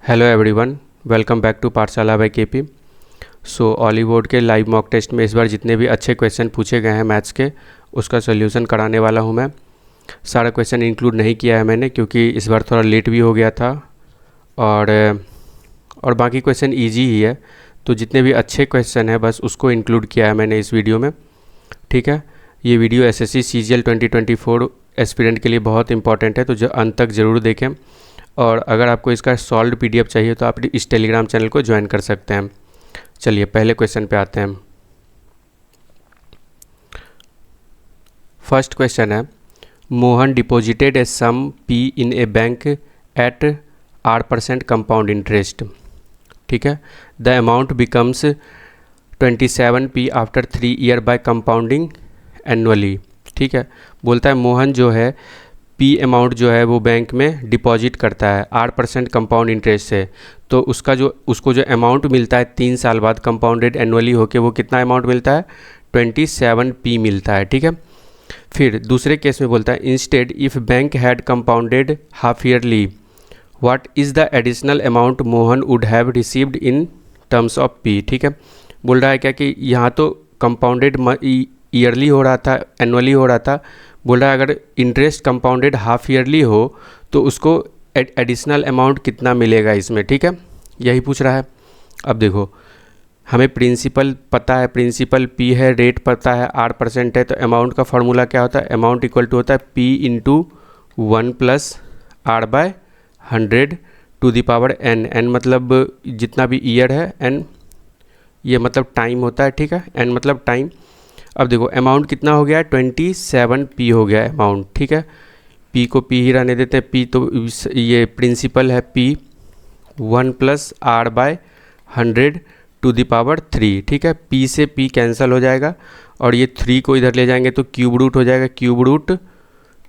Hello everyone, welcome back to Pathshala by KP. So ऑली board के live mock test में इस बार जितने भी अच्छे क्वेश्चन पूछे गए हैं मैथ्स के, उसका सोल्यूशन कराने वाला हूं मैं। सारा क्वेश्चन इंक्लूड नहीं किया है मैंने क्योंकि इस बार थोड़ा लेट भी हो गया था और बाकी क्वेश्चन इजी ही है, तो जितने भी अच्छे क्वेश्चन हैं बस उसको इंक्लूड किया है मैंने इस वीडियो में। ठीक है, ये वीडियो एसएससी सीजीएल 2024 एस्पिरेंट के लिए बहुत इंपॉर्टेंट है, तो जो अंत तक ज़रूर देखें। और अगर आपको इसका सॉल्व्ड पीडीएफ चाहिए तो आप इस टेलीग्राम चैनल को ज्वाइन कर सकते हैं। चलिए पहले क्वेश्चन पे आते हैं। फर्स्ट क्वेश्चन है, Mohan deposited a sum P in a bank at R% compound interest. ठीक है, the amount becomes 27p after 3 year by compounding annually. ठीक है, बोलता है मोहन जो है पी अमाउंट जो है वो बैंक में डिपॉजिट करता है R% कंपाउंड इंटरेस्ट से, तो उसको जो अमाउंट मिलता है 3 साल बाद कंपाउंडेड एनुअली होके वो कितना अमाउंट मिलता है, 27p मिलता है। ठीक है, फिर दूसरे केस में बोलता है instead if bank had compounded half yearly what is the additional amount Mohan would have received in terms of P. ठीक है, बोल रहा है क्या कि यहाँ तो कंपाउंडेड ईयरली हो रहा था, एनुअली हो रहा था। बोल रहा है अगर इंटरेस्ट कंपाउंडेड हाफ ईयरली हो तो उसको एडिशनल अमाउंट कितना मिलेगा इसमें। ठीक है, यही पूछ रहा है। अब देखो, हमें प्रिंसिपल पता है, प्रिंसिपल P है, रेट पता है R% है, तो अमाउंट का फॉर्मूला क्या होता है, अमाउंट इक्वल टू होता है P into 1 plus R/100 to the power n। n मतलब जितना भी ईयर है, n ये मतलब टाइम होता है। ठीक है, n मतलब टाइम। अब देखो अमाउंट कितना हो गया है, 27p हो गया है अमाउंट। ठीक है, p को p ही रहने देते हैं, p तो ये प्रिंसिपल है p 1 plus R/100 to the power 3। ठीक है, p से p कैंसिल हो जाएगा और ये 3 को इधर ले जाएंगे तो क्यूब रूट हो जाएगा, क्यूब रूट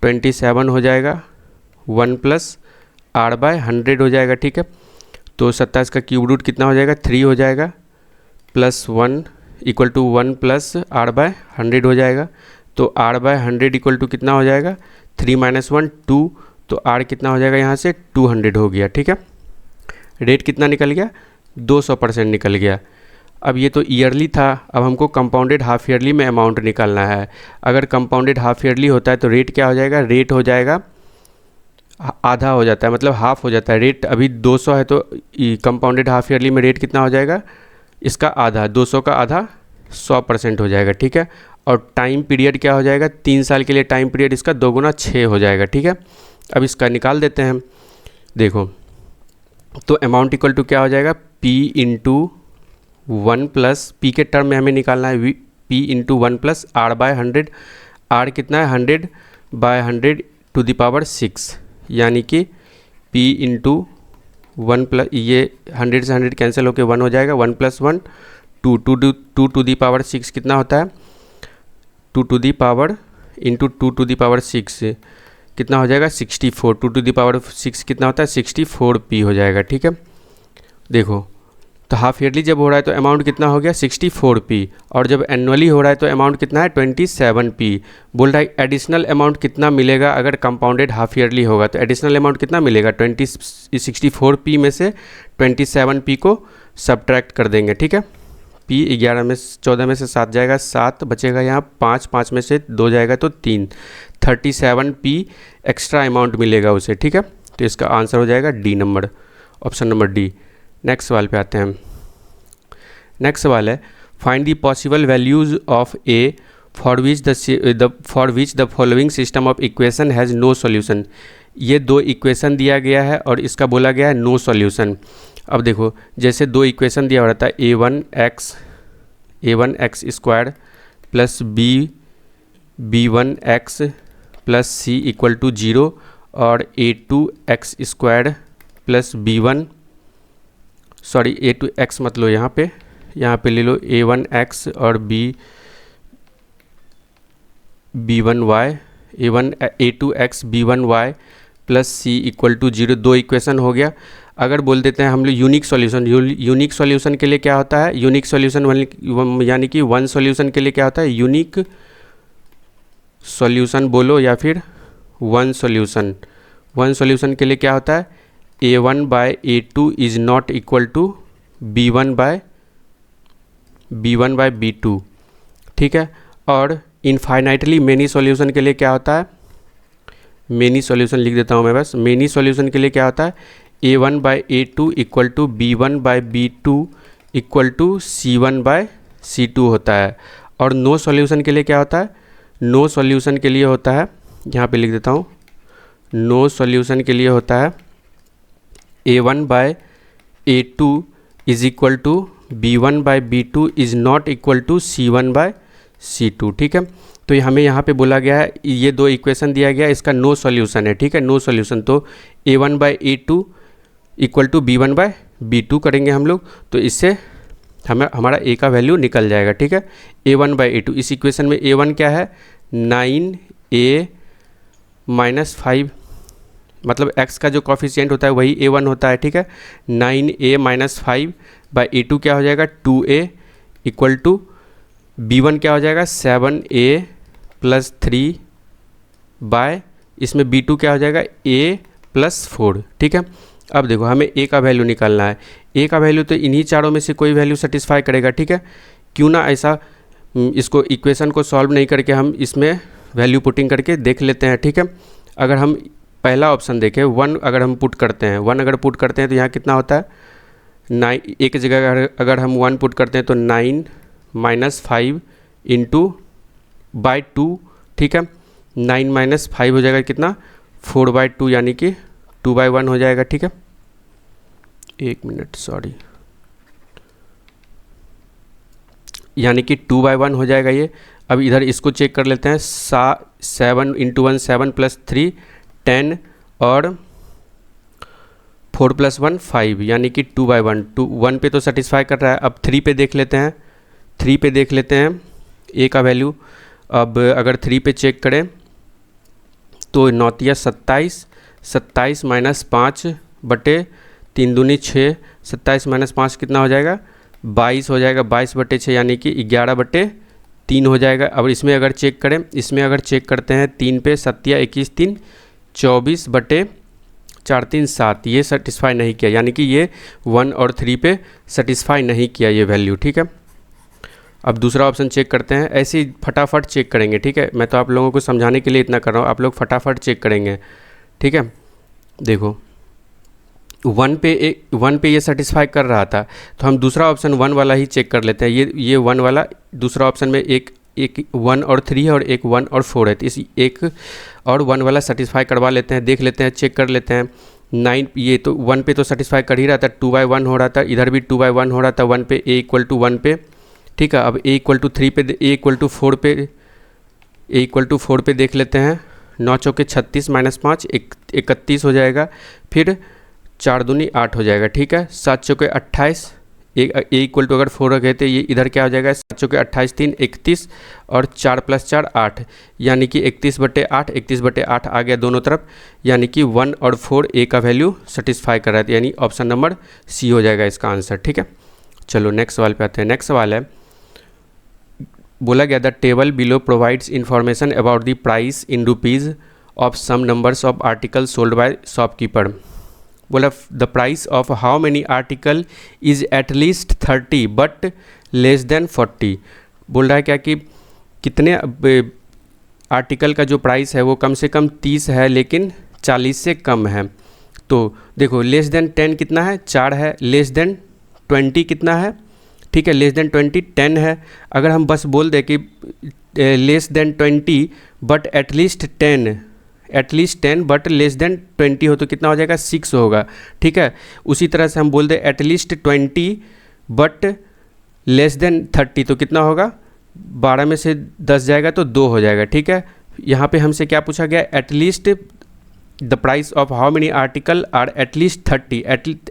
27 हो जाएगा, 1 प्लस R/100 हो जाएगा। ठीक है, तो 27 का क्यूब रूट कितना हो जाएगा, 3 हो जाएगा, plus 1 equal to 1 plus R/100 हो जाएगा। तो R/100 इक्वल टू कितना हो जाएगा, 3 माइनस 1 2, तो R कितना हो जाएगा यहाँ से 200 हो गया। ठीक है, रेट कितना निकल गया, 200% निकल गया। अब ये तो ईयरली था, अब हमको कंपाउंडेड हाफ ईयरली में अमाउंट निकालना है। अगर कंपाउंडेड हाफ ईयरली होता है तो रेट क्या हो जाएगा, रेट हो जाएगा आधा हो जाता है, मतलब हाफ हो जाता है। रेट अभी 200 है तो कंपाउंडेड हाफ ईयरली में रेट कितना हो जाएगा, इसका आधा, 200 का आधा 100% हो जाएगा। ठीक है, और टाइम पीरियड क्या हो जाएगा, 3 साल के लिए टाइम पीरियड इसका 2 गुना 6 हो जाएगा। ठीक है, अब इसका निकाल देते हैं। देखो तो अमाउंट इक्वल टू क्या हो जाएगा, p इंटू 1 प्लस p के टर्म में हमें निकालना है p into 1 plus R/100। R कितना है, 100/100 टू द पावर 6, यानी कि p इंटू 1 प्लस ये 100 से 100 कैंसिल होकर 1 हो जाएगा, 1 प्लस 1 2 टू दी पावर 6 कितना होता है, 2 to the power into 2 to the power 6 कितना हो जाएगा, 64। 2 टू दी पावर 6 कितना होता है, 64p हो जाएगा। ठीक है, देखो तो हाफ ईयरली जब हो रहा है तो अमाउंट कितना हो गया, 64p, और जब एनुअली हो रहा है तो अमाउंट कितना है, 27p। बोल रहा है एडिशनल अमाउंट कितना मिलेगा अगर कंपाउंडेड हाफ ईयरली होगा, तो एडिशनल अमाउंट कितना मिलेगा, 64p में से 27p को सब्ट्रैक्ट कर देंगे। ठीक है, p 14 में से 7 जाएगा, 7 बचेगा यहाँ, 5 में से 2 जाएगा तो 3, 37p एक्स्ट्रा अमाउंट मिलेगा उसे। ठीक है, तो इसका आंसर हो जाएगा D number, option number D. Next सवाल पे आते हैं। नेक्स्ट सवाल है, find the possible values of a for which the following system of equation has no solution. ये 2 इक्वेशन दिया गया है और इसका बोला गया है नो सॉल्यूशन। अब देखो जैसे 2 इक्वेशन दिया रहता है, a1x square plus b1x plus c equal to 0 और a2x स्क्वायर प्लस a2x मत लो, यहाँ पे ले लो a1x और b1y, a2x b1y plus c equal to 0। 2 equation हो गया। अगर बोल देते हैं हम लोग यूनिक सॉल्यूशन, यूनिक सॉल्यूशन के लिए क्या होता है, यूनिक सॉल्यूशन यानी कि 1 सॉल्यूशन के लिए क्या होता है, यूनिक सॉल्यूशन बोलो या फिर 1 सॉल्यूशन। 1 सॉल्यूशन के लिए क्या होता है, A1 by A2 is not equal to B1 by B2, ठीक है। और इनफाइनाइटली मेनी सॉल्यूशन के लिए क्या होता है, मेनी सॉल्यूशन लिख देता हूँ मैं बस। मेनी सॉल्यूशन के लिए क्या होता है, A1 by A2 equal to B1 by B2 equal to C1 by C2 होता है। और नो सॉल्यूशन के लिए क्या होता है, नो सॉल्यूशन के लिए होता है, यहाँ पे लिख देता हूँ, नो सॉल्यूशन के लिए होता है A1 by A2 is equal to B1 by B2 is not equal to C1 by C2, ठीक है। तो हमें यहाँ पे बोला गया है, ये दो इक्वेशन दिया गया है, इसका नो सॉल्यूशन है, ठीक है, नो सॉल्यूशन। तो A1 by A2 equal to B1 by B2 करेंगे हम लोग, तो इससे हमारा A का वैल्यू निकल जाएगा, ठीक है। A1 बाय A2, इस इक्वेशन में A1 क्या है, 9A माइनस 5, मतलब x का जो कॉफिशिएंट होता है वही A1 होता है, ठीक है। 9A माइनस 5 बाय A2 क्या हो जाएगा, 2A इक्वल टू B1 क्या हो जाएगा, 7A प्लस 3 बाय, इसमें B2 क्या हो जाएगा, A प्लस 4, ठीक है। अब देखो हमें A का वैल्यू निकालना है। A का वैल्यू तो इन्हीं चारों में से कोई वैल्यू सेटिस्फाई करेगा, ठीक है। क्यों ना ऐसा, इसको इक्वेशन को सॉल्व नहीं करके हम इसमें वैल्यू पुटिंग करके देख लेते हैं, ठीक है। अगर हम पहला ऑप्शन देखें, 1 अगर हम पुट करते हैं, 1 अगर पुट करते हैं तो यहाँ कितना होता है, 9, एक जगह अगर हम 1 पुट करते हैं तो 9 माइनस 5 इंटू बाई 2, ठीक है। 9 माइनस 5 हो जाएगा कितना, 4/2, यानी कि 2/1 हो जाएगा, ठीक है। एक मिनट, सॉरी, यानी कि 2/1 हो जाएगा ये। अब इधर इसको चेक कर लेते हैं, 7 इंटू 1 7 प्लस 3 10 और 4 प्लस 1 5, यानी कि 2/1। 1 पे तो सेटिस्फाई कर रहा है। अब 3 पे देख लेते हैं, 3 पे देख लेते हैं A का वैल्यू। अब अगर 3 पे चेक करें तो 9 तिया 27, 27 माइनस 5 बटे 3 दूनी 6, 27 माइनस 5 कितना हो जाएगा, 22 हो जाएगा, 22 बटे 6 यानी कि 11/3 हो जाएगा। अब इसमें अगर चेक करें, इसमें अगर चेक करते हैं 3 पे, 7 या 21 3 24 बटे 4 3 7, ये सेटिस्फाई नहीं किया, यानी कि ये 1 और 3 पे सेटिस्फाई नहीं किया ये वैल्यू, ठीक है। अब दूसरा ऑप्शन चेक करते हैं, ऐसे ही फटाफट चेक करेंगे, ठीक है। मैं तो आप लोगों को समझाने के लिए इतना कर रहा हूँ, आप लोग फटाफट चेक करेंगे, ठीक है। देखो 1 पे ये सेटिस्फाई कर रहा था, तो हम दूसरा ऑप्शन 1 वाला ही चेक कर लेते हैं। ये 1 वाला, दूसरा ऑप्शन में एक 1 और 3 है और एक 1 और 4 है, तो इस 1 और 1 वाला सेटिस्फाई करवा लेते हैं, देख लेते हैं, चेक कर लेते हैं। 9, ये तो 1 पे तो सेटिस्फाई कर ही रहा था, 2/1 हो रहा था, इधर भी 2/1 हो रहा था 1 पे, A इक्वल टू 1 पे, ठीक है। अब A इक्वल टू 3 पे, A इक्वल टू 4 पे, A इक्वल टू 4 पे देख लेते हैं। 9 चौके 36 माइनस 5 31 हो जाएगा, फिर 4 दूनी 8 हो जाएगा, ठीक है। 7 चौके 28, A इक्वल टू अगर 4 रखे थे, ये इधर क्या हो जाएगा, 7 चौके 28 3 31 और 4 प्लस 4 8, यानी कि 31/8, 31/8 आ गया दोनों तरफ, यानी कि 1 और 4 A का वैल्यू सेटिस्फाई कर रहा है, यानी ऑप्शन नंबर C हो जाएगा इसका आंसर, ठीक है। चलो नेक्स्ट सवाल पे आते हैं। नेक्स्ट सवाल है, बोला गया the table below provides information about the price in rupees of some numbers of article sold by shopkeeper. बोला the price of how many article is at least 30 but less than 40। बोल रहा है क्या कि कितने आर्टिकल का जो price है वो कम से कम 30 है लेकिन 40 से कम है। तो देखो लेस देन 10 कितना है, 4 है। लेस देन 20 कितना है, ठीक है, लेस देन 20 10 है। अगर हम बस बोल दें कि less than 20 but at least 10 but less then 20 हो तो कितना हो जाएगा, 6 होगा, ठीक है। उसी तरह से हम बोल दें एटलीस्ट 20 बट लेस देन 30 तो कितना होगा, 12 में से 10 जाएगा तो 2 हो जाएगा, ठीक है। यहाँ पे हमसे क्या पूछा गया, at least the price of how many article are at least 30,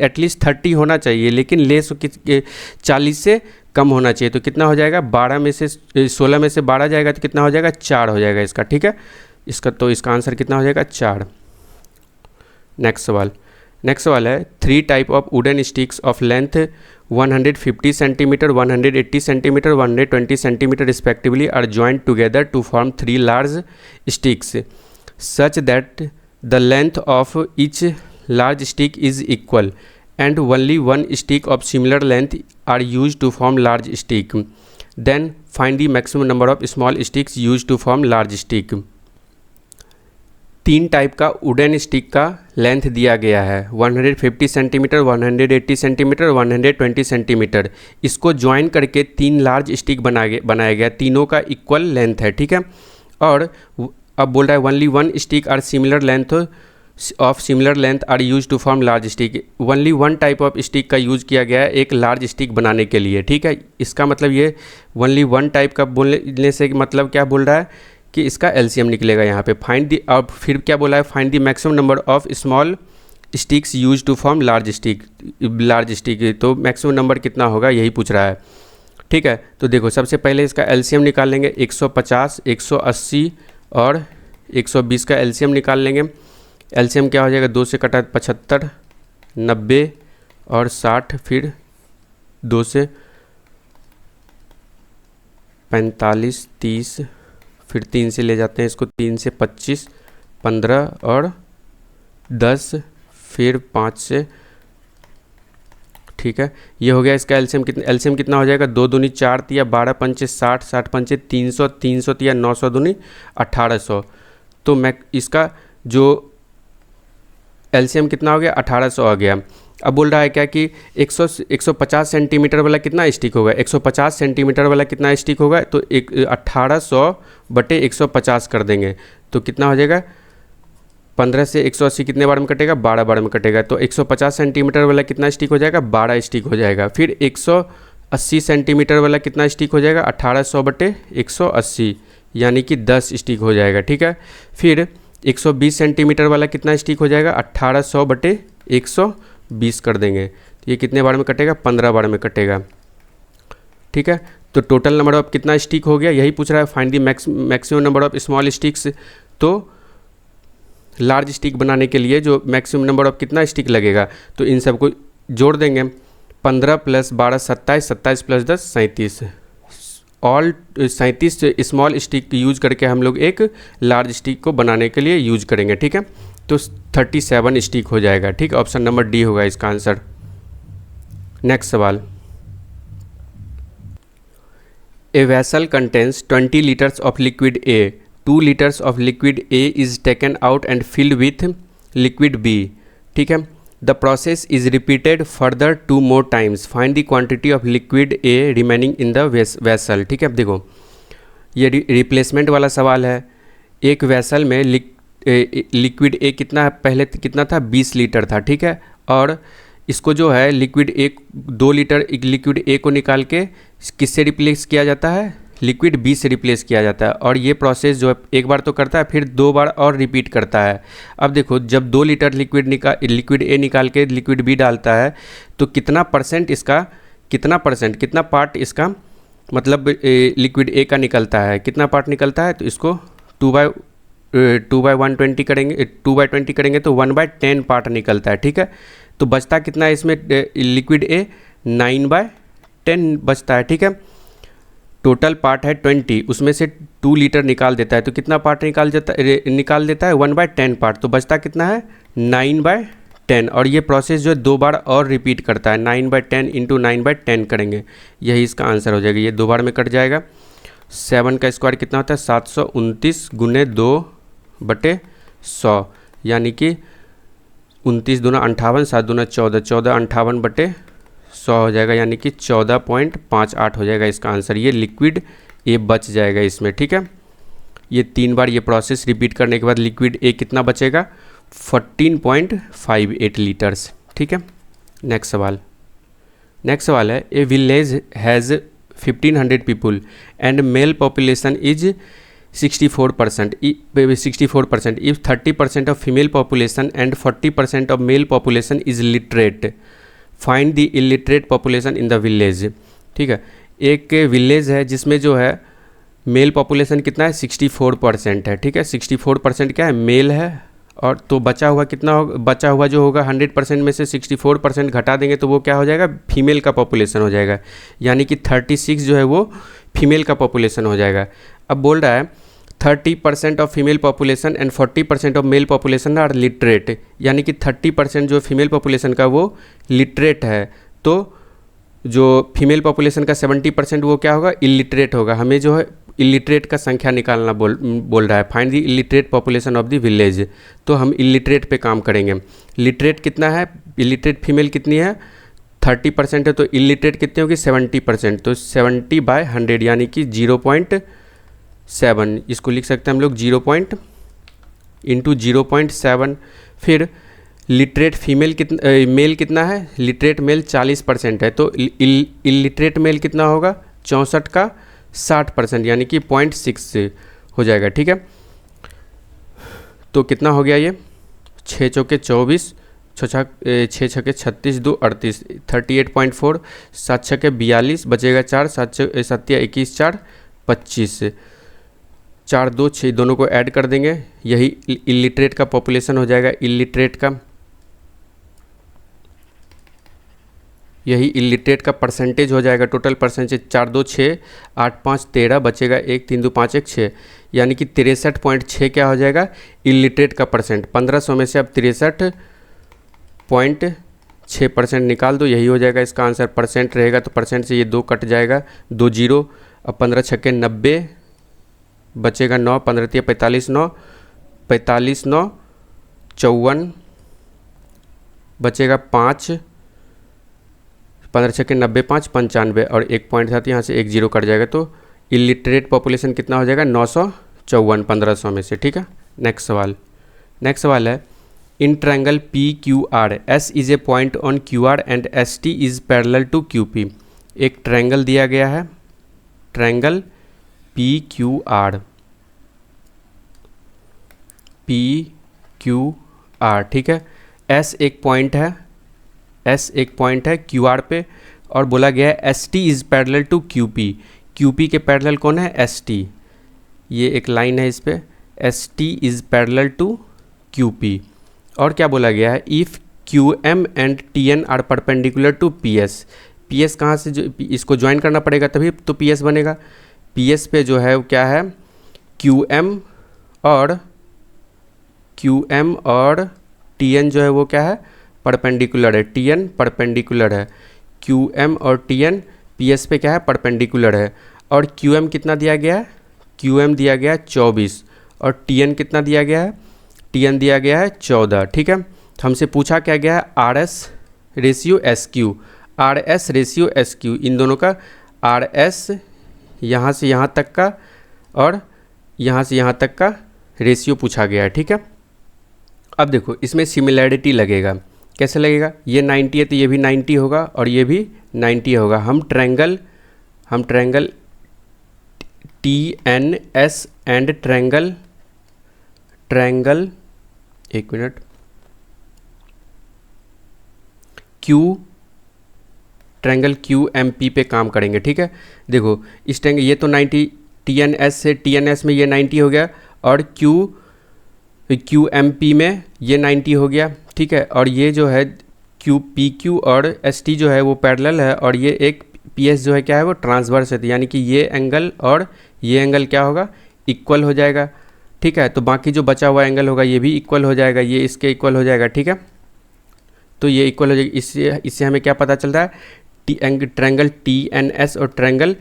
at least 30 होना चाहिए लेकिन लेस 40 से कम होना चाहिए, तो कितना हो जाएगा, 12 में से 16 में से 12 जाएगा तो कितना हो जाएगा, 4 हो जाएगा इसका, ठीक है। इसका आंसर कितना हो जाएगा, 4। नेक्स्ट सवाल है 3 type of wooden sticks of length 150 centimetre, 180 centimetre, 120 centimetre respectively are joint together to form 3 large sticks such that the length of each large stick is equal and only one stick of similar length are used to form large stick, then find the maximum number of small sticks used to form large stick. 3 type का wooden stick का length दिया गया है 150 centimetre, 180 centimetre, 120 centimetre. इसको join करके 3 large stick बनाया गया, तीनों का इक्वल लेंथ है, ठीक है। और अब बोल रहा है only one stick are similar length of similar length are use to form large stick. Only one type of stick का यूज़ किया गया है एक लार्ज स्टिक बनाने के लिए, ठीक है। इसका मतलब ये ओनली वन टाइप का बोलने से मतलब क्या बोल रहा है कि इसका एलसीएम निकलेगा यहाँ पे। फाइंड दी, और फिर क्या बोला है, find the maximum number of small sticks use to form large stick. तो मैक्सिमम नंबर कितना होगा यही पूछ रहा है, ठीक है। तो देखो सबसे पहले इसका एलसीएम निकाल लेंगे, 150, 180 और 120 का एलसीएम निकाल लेंगे। एलसीएम क्या हो जाएगा, 2 से कटा 75, 90 और 60, फिर 2 से 45, 30, फिर 3 से ले जाते हैं इसको, 3 से 25, 15 और 10, फिर 5 से, ठीक है। ये हो गया इसका एलसीएम कितना हो जाएगा, 2 दूनी 4 तिया 12 पंचे 60, 60 पंचे 300, 300 तिया 900 दूनी 1800। तो मैं इसका जो एलसीएम कितना हो गया, 1800 आ गया। अब बोल रहा है क्या कि 150 सेंटीमीटर वाला कितना स्टिक होगा, 150 सेंटीमीटर वाला कितना स्टिक होगा, तो 1800 बटे 150 कर देंगे तो कितना हो जाएगा, 15 से 180 कितने बार में कटेगा, 12 बार में कटेगा। तो 150 सेंटीमीटर वाला कितना स्टिक हो जाएगा, 12 स्टिक हो जाएगा। फिर 180 सेंटीमीटर वाला कितना स्टिक हो जाएगा, 1800 बटे 180 यानी कि 10 स्टिक हो जाएगा, ठीक है। फिर 120 सेंटीमीटर वाला कितना स्टिक हो जाएगा, 1800 बटे 120 कर देंगे तो ये कितने बार में कटेगा, 15 बार में कटेगा, ठीक है। तो टोटल नंबर ऑफ कितना स्टिक हो गया यही पूछ रहा है, find the maximum number of small sticks. तो लार्ज स्टिक बनाने के लिए जो मैक्सिमम नंबर ऑफ कितना स्टिक लगेगा, तो इन सबको जोड़ देंगे, 15 + 12 27, 27 + 10 37, ऑल 37 स्मॉल स्टिक यूज करके हम लोग एक लार्ज स्टिक को बनाने के लिए यूज करेंगे, ठीक है। तो 37 स्टिक हो जाएगा, ठीक। ऑप्शन नंबर डी होगा इसका आंसर। नेक्स्ट सवाल, a vessel contains 20 litres of liquid A, 2 litres of liquid A is taken out and filled with liquid B, ठीक है। The process is repeated further 2 more times, find the quantity of liquid A remaining in the vessel, ठीक है। अब देखो ये replacement वाला सवाल है। एक वेसल में लिक्विड ए कितना, पहले कितना था, 20 लीटर था, ठीक है। और इसको जो है liquid A 2 litre liquid A को निकाल के किससे रिप्लेस किया जाता है, लिक्विड बी से रिप्लेस किया जाता है। और ये प्रोसेस जो है एक बार तो करता है, फिर 2 बार और रिपीट करता है। अब देखो जब 2 लीटर लिक्विड ए निकाल के लिक्विड बी डालता है तो कितना पार्ट इसका मतलब लिक्विड ए का निकलता है, कितना पार्ट निकलता है, तो इसको 2/120 करेंगे, 2/20 करेंगे तो 1/10 पार्ट निकलता है, ठीक है। तो बचता कितना है इसमें लिक्विड ए, 9/10 बचता है, ठीक है। टोटल पार्ट है 20, उसमें से 2 लीटर निकाल देता है तो कितना पार्ट निकाल देता है 1/10 पार्ट, तो बचता कितना है 9/10। और ये प्रोसेस जो है 2 बार और रिपीट करता है, 9/10 × 9/10 करेंगे, यही इसका आंसर हो जाएगा। ये 2 बार में कट जाएगा, 7 का स्क्वायर कितना होता है, 729 × 2/100 यानी कि 29 दूना 58, 7 दूना 14, 14 58/100 हो जाएगा यानी कि 14.58 हो जाएगा इसका आंसर। ये लिक्विड ए बच जाएगा इसमें, ठीक है। ये 3 बार ये प्रोसेस रिपीट करने के बाद लिक्विड ए कितना बचेगा, 14.58 लीटर्स, ठीक है। नेक्स्ट सवाल है, ए village has 1500 people and mail population is 64%. If 30% of female population and 40% of male population is literate, find the illiterate population in the village. ठीक है, एक विलेज है जिसमें जो है मेल पॉपुलेशन कितना है, 64% है, ठीक है। 64% क्या है, मेल है। और तो बचा हुआ कितना होगा, बचा हुआ जो होगा 100% में से 64% घटा देंगे तो वो क्या हो जाएगा, फीमेल का पॉपुलेशन हो जाएगा, यानी कि 36 जो है वो फीमेल का पॉपुलेशन हो जाएगा। अब बोल रहा है 30% of female population and 40% of male population are literate, यानी कि 30% जो फीमेल पॉपुलेशन का वो लिटरेट है, तो जो फीमेल पॉपुलेशन का 70% वो क्या होगा, इलिटरेट होगा। हमें जो है इलिटरेट का संख्या निकालना बोल रहा है, find the illiterate population of the village. तो हम इलिटरेट पे काम करेंगे। लिटरेट कितना है, इलिटरेट फीमेल कितनी है, 30% है, तो इलिटरेट कितनी होगी, 70%। तो 70/100 यानी कि 0.7, इसको लिख सकते हैं हम लोग 0.7। फिर लिटरेट फीमेल मेल कितना है, लिटरेट मेल 40% है, तो इलिटरेट मेल कितना होगा, 64 का 60% यानी कि 0.6 हो जाएगा। ठीक है, तो कितना हो गया ये, 6 चौके 24, 6 छके 36, 2 38, 38.4, 7 छके 42, बचेगा 4, 7 21, 4 25, 4 2 6, दोनों को ऐड कर देंगे, यही इलिटरेट का पॉपुलेशन हो जाएगा। यही इलिटरेट का परसेंटेज हो जाएगा, टोटल परसेंटेज 4 2 6, 8 5 13, बचेगा 1 3 2 5 1 6, यानी कि 63.6 क्या हो जाएगा, इलिटरेट का परसेंट। 1500 में से अब 63.6% निकाल दो, यही हो जाएगा इसका आंसर। परसेंट रहेगा तो परसेंट से ये 2 कट जाएगा, 2 0, अब 15 छक्के 90, बचेगा 9, 15 3 45, 9 45 9 54, बचेगा 5, 15 छक्के 90 5 95, और 1 पॉइंट था तो यहाँ से 1 0 कट जाएगा, तो इलिटरेट पॉपुलेशन कितना हो जाएगा, 954 1500 में से। ठीक है, नेक्स्ट सवाल है, in triangle PQR S is a point on QR and ST is parallel to QP। एक ट्रायंगल दिया गया है, ट्रायंगल PQR, ठीक है, S एक पॉइंट है QR पे, और बोला गया है ST is parallel to QP के पैरेलल कौन है, ST, ये एक लाइन है इस पे, ST is parallel to QP। और क्या बोला गया है, if QM and TN are perpendicular to PS कहाँ से, जो इसको ज्वाइन करना पड़ेगा तभी तो PS बनेगा। PS पे जो है वो क्या है, QM और TN जो है वो क्या है, परपेंडिकुलर है, TN परपेंडिकुलर है, QM और TN PS पे क्या है, परपेंडिकुलर है। और QM कितना दिया गया है, QM दिया गया है 24, और TN कितना दिया गया है, TN दिया गया है 14। ठीक है, तो हमसे पूछा क्या गया है, RS रेशियो SQ, इन दोनों का RS यहाँ से यहाँ तक का और यहाँ से यहाँ तक का रेशियो पूछा गया है। ठीक है, अब देखो इसमें सिमिलैरिटी लगेगा, कैसे लगेगा, ये 90 है तो ये भी 90 होगा और ये भी 90 होगा। हम ट्रायंगल TNS एंड ट्रायंगल एक मिनट ट्रायंगल QMP पे काम करेंगे। ठीक है, देखो इस ट्रायंगल ये तो 90, TNS से TNS में ये 90 हो गया, और QMP में ये 90 हो गया। ठीक है, और ये जो है PQ और ST जो है वो पैरेलल है, और ये एक PS जो है क्या है, वो ट्रांसवर्स है, यानी कि ये एंगल और ये एंगल क्या होगा, इक्वल हो जाएगा। ठीक है, तो बाकी जो बचा हुआ एंगल होगा ये भी इक्वल हो जाएगा, ये इसके इक्वल हो जाएगा। ठीक है, तो ये इक्वल हो जाएगा। इससे हमें क्या पता चलता है, ट्रायंगल TNS और ट्रायंगल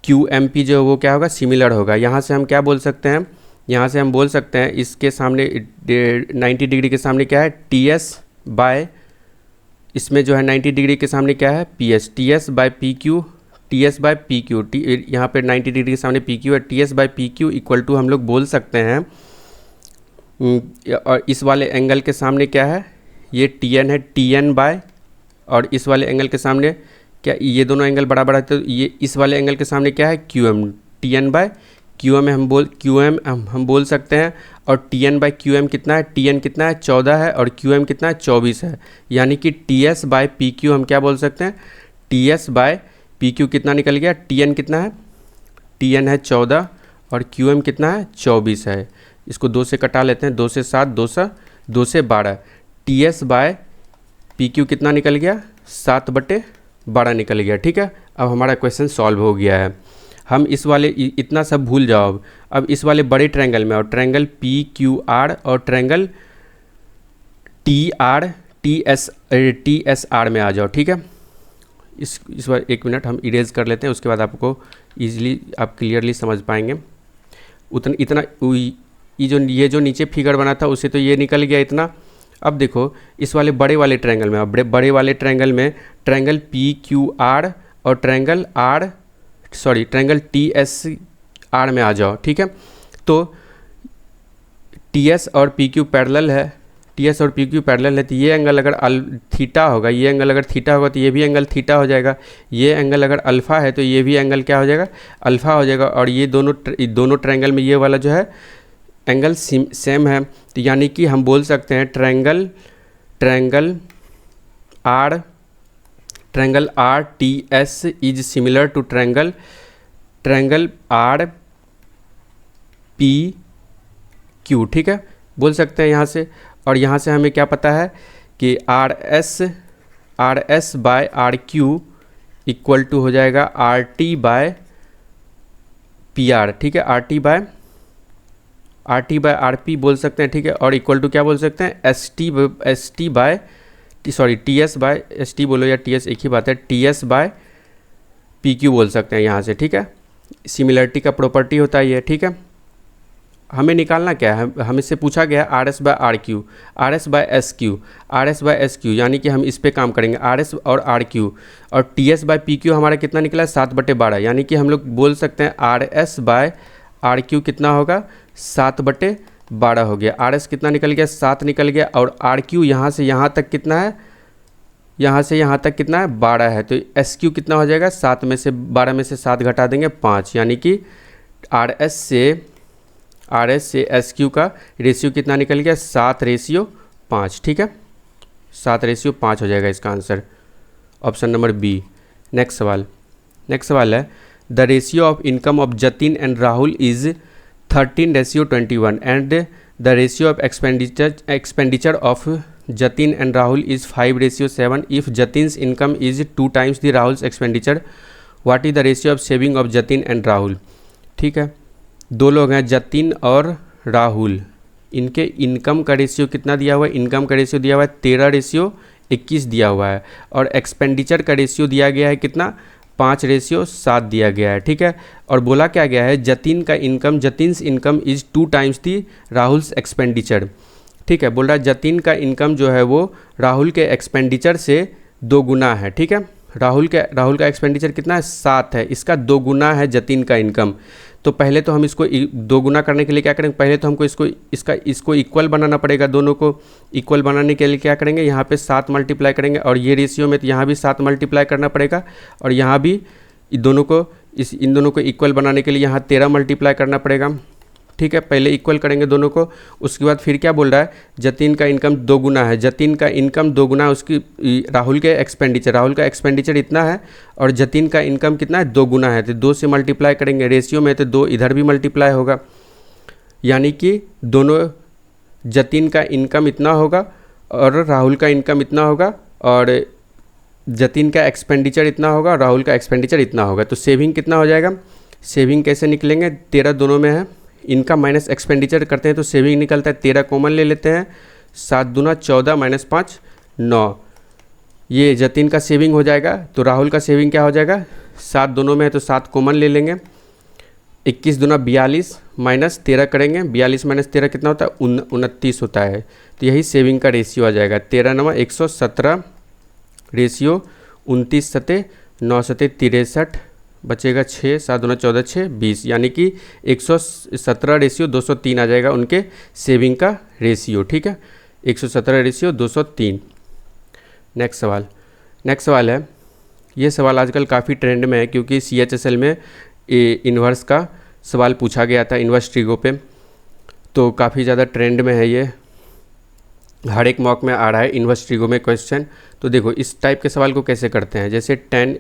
QMP जो वो क्या होगा, सिमिलर होगा। यहाँ से हम क्या बोल सकते हैं, यहाँ से हम बोल सकते हैं इसके सामने 90 डिग्री के सामने क्या है, TS बाय, इसमें जो है 90 डिग्री के सामने क्या है, PS, TS बाय PQ, यहाँ पे 90 डिग्री के सामने PQ है, TS by PQ equal to हम लोग बोल सकते हैं, और इस वाले एंगल के सामने क्या है, ये TN है, TN बाय, और इस वाले एंगल के सामने क्या, ये दोनों एंगल बराबर है, तो ये इस वाले एंगल के सामने क्या है, QM, TN बाय QM हम बोल सकते हैं, और TN बाय QM कितना है, TN कितना है 14 है, और QM कितना है 24 है, यानी कि TS बाय PQ हम क्या बोल सकते हैं, TS बाय PQ कितना निकल गया, TN कितना है, TN है 14 और QM कितना है 24 है। इसको 2 से कटा लेते हैं, 2 से 7, 2 से 12, TS बाय PQ कितना निकल गया, 7/12 निकल गया। ठीक है, अब हमारा क्वेश्चन सॉल्व हो गया है। हम इस वाले इतना सब भूल जाओ। अब इस वाले बड़े ट्रायंगल में, और ट्रायंगल पी क्यू आर और ट्रायंगल टी एस आर में आ जाओ, ठीक है। इस बार एक मिनट हम इरेज कर लेते हैं, उसके बाद आपको ईजिली आप क्लियरली समझ पाएंगे। इतना ये जो नीचे फिगर बना था उससे तो ये निकल गया इतना। अब देखो इस वाले बड़े वाले ट्रायंगल में, बड़े वाले ट्रायंगल में ट्रायंगल पी क्यू आर और ट्रायंगल टी एस आर में आ जाओ, ठीक है। तो टी एस और पी क्यू पैरेलल है, तो ये एंगल अगर थीटा होगा, ये एंगल अगर थीटा होगा तो ये भी एंगल थीटा हो जाएगा। ये एंगल अगर अल्फ़ा है तो ये भी एंगल क्या हो जाएगा, अल्फ़ा हो जाएगा। और ये दोनों ट्रायंगल में ये वाला जो है एंगल सेम है, तो यानी कि हम बोल सकते हैं triangle R T S is similar to triangle R P Q, ठीक है, बोल सकते हैं यहाँ से। और यहाँ से हमें क्या पता है कि R S by R Q equal to हो जाएगा R T by P R, ठीक है, R T by R P बोल सकते हैं, ठीक है। और इक्वल टू क्या बोल सकते हैं, T S by S T बोलो या टी एस एक ही बात है, T S by P Q बोल सकते हैं यहाँ से, ठीक है। सिमिलरिटी का प्रॉपर्टी होता है ये, ठीक है। हमें निकालना क्या है, हमें से पूछा गया R S by R Q, R S by S Q, यानी कि हम इस पे काम करेंगे आर एस और आर क्यू। और T S by P Q हमारा कितना निकला है, 7/12, यानी कि हम लोग बोल सकते हैं R S by R Q कितना होगा, 7/12 हो गया। आर एस कितना निकल गया, 7 निकल गया। और आर क्यू यहाँ से यहाँ तक कितना है, यहाँ से यहाँ तक कितना है, 12 है। तो एस क्यू कितना हो जाएगा, 12 में से 7 घटा देंगे 5, यानी कि आर एस से एस क्यू का रेशियो कितना निकल गया, 7/5, ठीक है, 7/5 हो जाएगा इसका answer, option number B. Next सवाल है the ratio of income of Jatin and Rahul is 13/21 and the ratio of expenditure of Jatin and Rahul is 5/7 if Jatin's income is 2 times the Rahul's expenditure, what is the ratio of saving of Jatin and Rahul, ठीक है। दो लोग हैं जतिन और राहुल, इनके income का रेशियो कितना दिया हुआ है, इनकम का रेशियो दिया हुआ है 13/21 दिया हुआ है। और एक्सपेंडिचर का रेशियो दिया गया है कितना, 5/7 दिया गया है, ठीक है। और बोला क्या गया है, Jatin's income is 2 times the Rahul's expenditure, ठीक है। बोल रहा है जतिन का इनकम जो है वो राहुल के एक्सपेंडिचर से 2 गुना है, ठीक है। राहुल का एक्सपेंडिचर कितना है, 7 है, इसका 2 गुना है जतिन का इनकम। तो पहले तो हम इसको 2 गुना करने के लिए क्या करेंगे, पहले तो हमको इसको इक्वल बनाना पड़ेगा। दोनों को इक्वल बनाने के लिए क्या करेंगे, यहाँ पे 7 मल्टीप्लाई करेंगे, और ये रेशियो में तो यहाँ भी 7 मल्टीप्लाई करना पड़ेगा, और यहाँ भी इन दोनों को इक्वल बनाने के लिए यहाँ 13 मल्टीप्लाई करना पड़ेगा, ठीक है। पहले इक्वल करेंगे दोनों को, उसके बाद फिर क्या बोल रहा है, जतिन का इनकम 2 गुना है, जतिन का इनकम 2 गुना है उसकी राहुल का एक्सपेंडिचर इतना है, और जतिन का इनकम कितना है, 2 गुना है। तो 2 से मल्टीप्लाई करेंगे, रेशियो में तो 2 इधर भी मल्टीप्लाई होगा, यानी कि दोनों जतिन का इनकम इतना होगा और राहुल का इनकम इतना होगा, और जतिन का एक्सपेंडिचर इतना होगा और राहुल का एक्सपेंडिचर इतना होगा। तो सेविंग कितना हो जाएगा, सेविंग कैसे निकलेंगे, 13 दोनों में है, इनकम माइनस एक्सपेंडिचर करते हैं तो सेविंग निकलता है, 13 कॉमन ले लेते हैं, 7 दूना 14 -5 9, ये जतिन का सेविंग हो जाएगा। तो राहुल का सेविंग क्या हो जाएगा, 7 दोनों में है तो 7 कॉमन ले लेंगे, 21 दूना 42 -13 करेंगे, 42 - 13 कितना होता है, 29 होता है। तो यही सेविंग का रेशियो आ जाएगा, 13 9 117 रेशियो 29 7 9 7 63 बचेगा 6 7 दूना 14 6 20, यानी कि 117 रेशियो 203 आ जाएगा उनके सेविंग का रेशियो, ठीक है, 117 रेशियो 203। नेक्स्ट सवाल है, ये सवाल आजकल काफ़ी ट्रेंड में है क्योंकि CHSL में इन्वर्स का सवाल पूछा गया था, इन्वर्स ट्रिगो पे, तो काफ़ी ज़्यादा ट्रेंड में है ये, हर एक मॉक में आ रहा है इन्वर्स ट्रिगो में क्वेश्चन। तो देखो इस टाइप के सवाल को कैसे करते हैं, जैसे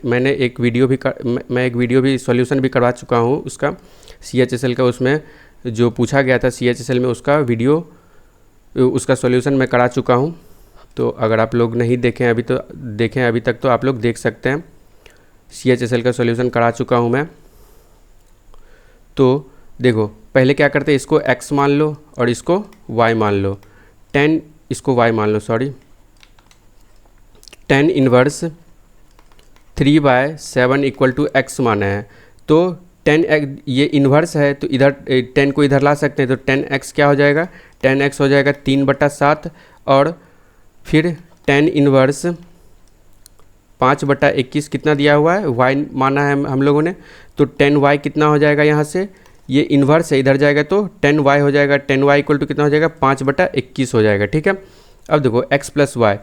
मैं एक वीडियो भी सॉल्यूशन भी करवा चुका हूँ उसका, CHSL का, उसमें जो पूछा गया था CHSL में उसका वीडियो, उसका सॉल्यूशन मैं करा चुका हूँ। तो अगर आप लोग नहीं देखें अभी तक तो आप लोग देख सकते हैं, CHSL का सॉल्यूशन करा चुका हूँ मैं। तो देखो पहले क्या करते हैं, इसको x मान लो और इसको y मान लो, tan इसको y मान लो, sorry, tan inverse 3/7 equal to x माना है। तो 10x ये इन्वर्स है तो इधर 10 को इधर ला सकते हैं, तो 10x क्या हो जाएगा, 10x हो जाएगा 3/7 और फिर tan इनवर्स 5/21 कितना दिया हुआ है, y माना है हम लोगों ने, तो 10y कितना हो जाएगा, यहाँ से ये इन्वर्स है इधर जाएगा तो 10y हो जाएगा, 10y इक्वल टू कितना हो जाएगा, 5/21 हो जाएगा। ठीक है, अब देखो x प्लस वाई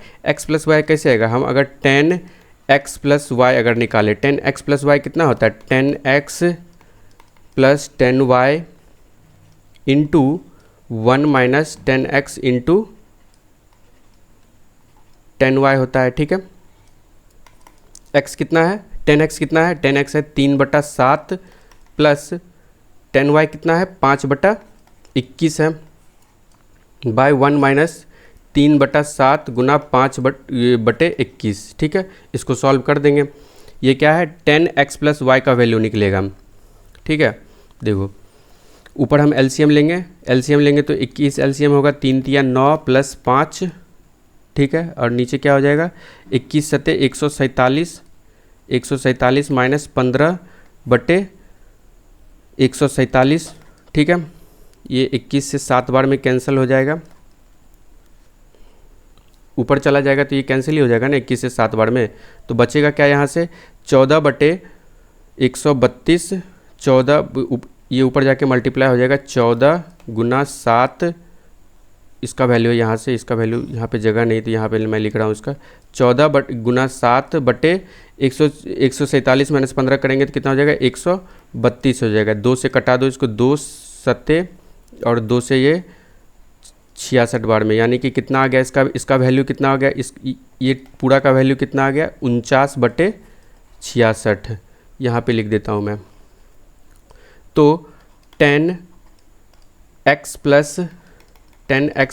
कैसे आएगा, हम अगर 10x प्लस वाई अगर निकाले, 10x प्लस वाई कितना होता है, 10x plus 10y into 1 minus 10x into 10y होता है। ठीक है, x कितना है, 10x कितना है, 10x है 3/7 प्लस 10y कितना है 5/21 है, बाय 1 माइनस 3/7 गुना 5/21। ठीक है, इसको सॉल्व कर देंगे, ये क्या है 10x प्लस वाई का वैल्यू निकलेगा। ठीक है, देखो ऊपर हम एलसीएम लेंगे तो 21 एलसीएम होगा, 3 तिया 9 प्लस 5। ठीक है, और नीचे क्या हो जाएगा, 21 सत्ते 147, 147 माइनस 15/147। ठीक है, ये 21 से 7 बार में कैंसिल हो जाएगा, ऊपर चला जाएगा तो ये कैंसिल ही हो जाएगा ना 21 से 7 बार में, तो बचेगा क्या यहाँ से 14/132, 14 ये ऊपर जाके मल्टीप्लाई हो जाएगा 14 गुना 7, इसका वैल्यू है यहाँ से, इसका वैल्यू यहाँ पे जगह नहीं तो यहाँ पे मैं लिख रहा हूँ इसका 14 गुना 7/147 माइनस 15 करेंगे तो कितना हो जाएगा 132 हो जाएगा। 2 से कटा दो इसको, 2 सत्ते और 2 से ये 66 बार में, यानी कि कितना आ गया इसका वैल्यू कितना आ गया, ये पूरा का वैल्यू कितना आ गया 49/66। यहाँ पे लिख देता हूँ मैं, तो 10x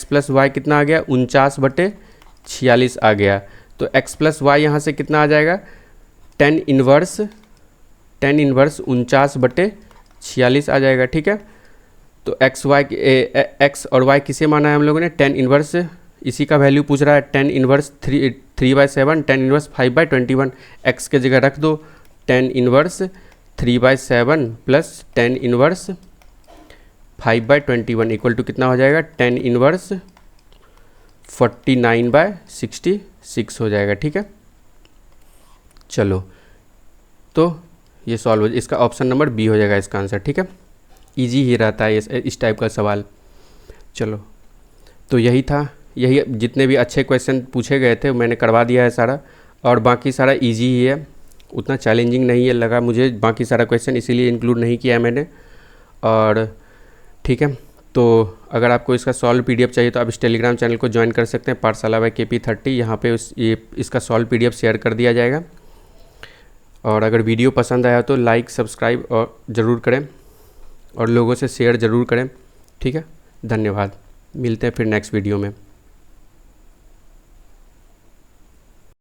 प्लस वाई कितना आ गया 49/46 आ गया। तो x प्लस वाई यहाँ से कितना आ जाएगा, tan इनवर्स 49/46 आ जाएगा। ठीक है, तो x और y किसे माना है हम लोगों ने, tan इनवर्स, इसी का वैल्यू पूछ रहा है, tan inverse 3/7, tan inverse 5/21, x के जगह रख दो, tan inverse 3/7 plus tan inverse 5/21 equal to कितना हो जाएगा, tan इनवर्स 49/66 हो जाएगा। ठीक है, चलो तो ये सॉल्व हो, इसका ऑप्शन नंबर बी हो जाएगा इसका आंसर। ठीक है, इजी ही रहता है इस टाइप का सवाल। चलो तो यही था, यही जितने भी अच्छे क्वेश्चन पूछे गए थे मैंने करवा दिया है सारा, और बाकी सारा इजी ही है, उतना चैलेंजिंग नहीं है लगा मुझे बाकी सारा क्वेश्चन, इसीलिए इंक्लूड नहीं किया है मैंने। और ठीक है, तो अगर आपको इसका सॉल्व पीडीएफ चाहिए तो आप इस टेलीग्राम चैनल को ज्वाइन कर सकते हैं, पाठशाला बाय KP30, यहाँ पे इसका सॉल्व पीडीएफ शेयर कर दिया जाएगा। और अगर वीडियो पसंद आया तो लाइक सब्सक्राइब और ज़रूर करें और लोगों से शेयर ज़रूर करें। ठीक है, धन्यवाद, मिलते हैं फिर नेक्स्ट वीडियो में।